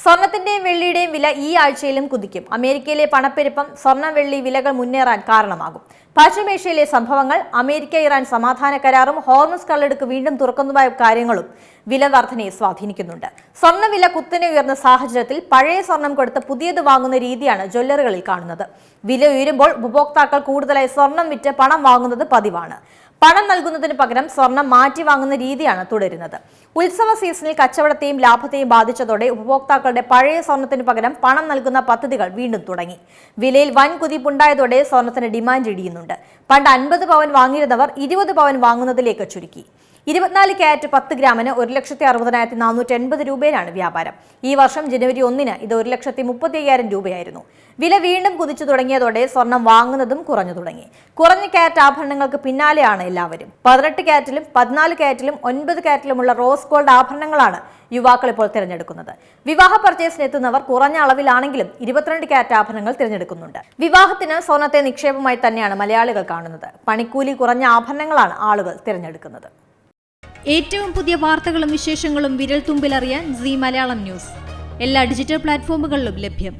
സ്വർണത്തിന്റെയും വെള്ളിയുടെയും വില ഈ ആഴ്ചയിലും കുതിക്കും. അമേരിക്കയിലെ പണപ്പെരുപ്പം സ്വർണ്ണ വെള്ളി വിലകൾ മുന്നേറാൻ കാരണമാകും. പശ്ചിമേഷ്യയിലെ സംഭവങ്ങൾ, അമേരിക്ക ഇറാൻ സമാധാന കരാറും ഹോർമുസ് കടലിടുക്ക് വീണ്ടും തുറക്കുന്നതുമായ കാര്യങ്ങളും വില വർധനയെ സ്വാധീനിക്കുന്നുണ്ട്. സ്വർണ്ണവില കുത്തനെ ഉയർന്ന സാഹചര്യത്തിൽ പഴയ സ്വർണം കൊടുത്ത് പുതിയത് വാങ്ങുന്ന രീതിയാണ് ജ്വല്ലറികളിൽ കാണുന്നത്. വില ഉയരുമ്പോൾ ഉപഭോക്താക്കൾ കൂടുതലായി സ്വർണം വിറ്റ് പണം വാങ്ങുന്നത് പതിവാണ്. പണം നൽകുന്നതിന് പകരം സ്വർണം മാറ്റി വാങ്ങുന്ന രീതിയാണ് തുടരുന്നത്. ഉത്സവ സീസണിൽ കച്ചവടത്തെയും ലാഭത്തെയും ബാധിച്ചതോടെ ഉപഭോക്താക്കളുടെ പഴയ സ്വർണത്തിന് പകരം പണം നൽകുന്ന പദ്ധതികൾ വീണ്ടും തുടങ്ങി. വിലയിൽ വൻ കുതിപ്പുണ്ടായതോടെ സ്വർണത്തിന് ഡിമാൻഡ് ഇടിയുന്നുണ്ട്. പണ്ട് 50 പവൻ വാങ്ങിയിരുന്നവർ 20 പവൻ വാങ്ങുന്നതിലേക്ക് ചുരുക്കി. 24 ക്യാരറ്റ് 10 ഗ്രാമിന് 1,60,480 രൂപയിലാണ് വ്യാപാരം. ഈ വർഷം ജനുവരി 1-ന് ഇത് 1,35,000 രൂപയായിരുന്നു. വില വീണ്ടും കുതിച്ചു തുടങ്ങിയതോടെ സ്വർണം വാങ്ങുന്നതും കുറഞ്ഞു തുടങ്ങി. കുറഞ്ഞ ക്യാരറ്റ് ആഭരണങ്ങൾക്ക് പിന്നാലെയാണ് എല്ലാവരും. 18 ക്യാരറ്റിലും 14 ക്യാരറ്റിലും 9 ക്യാരറ്റിലുമുള്ള റോസ് ഗോൾഡ് ആഭരണങ്ങളാണ് യുവാക്കൾ ഇപ്പോൾ തിരഞ്ഞെടുക്കുന്നത്. വിവാഹ പർച്ചേസിന് എത്തുന്നവർ കുറഞ്ഞ അളവിലാണെങ്കിലും 22 ക്യാരറ്റ് ആഭരണങ്ങൾ തിരഞ്ഞെടുക്കുന്നുണ്ട്. വിവാഹത്തിന് സ്വർണത്തെ നിക്ഷേപമായി തന്നെയാണ് മലയാളികൾ കാണുന്നത്. പണിക്കൂലി കുറഞ്ഞ ആഭരണങ്ങളാണ് ആളുകൾ തിരഞ്ഞെടുക്കുന്നത്. ഏറ്റവും പുതിയ വാർത്തകളും വിശേഷങ്ങളും വിരൽ തുമ്പിലറിയാൻ സീ മലയാളം ന്യൂസ് എല്ലാ ഡിജിറ്റൽ പ്ലാറ്റ്ഫോമുകളിലും ലഭ്യം.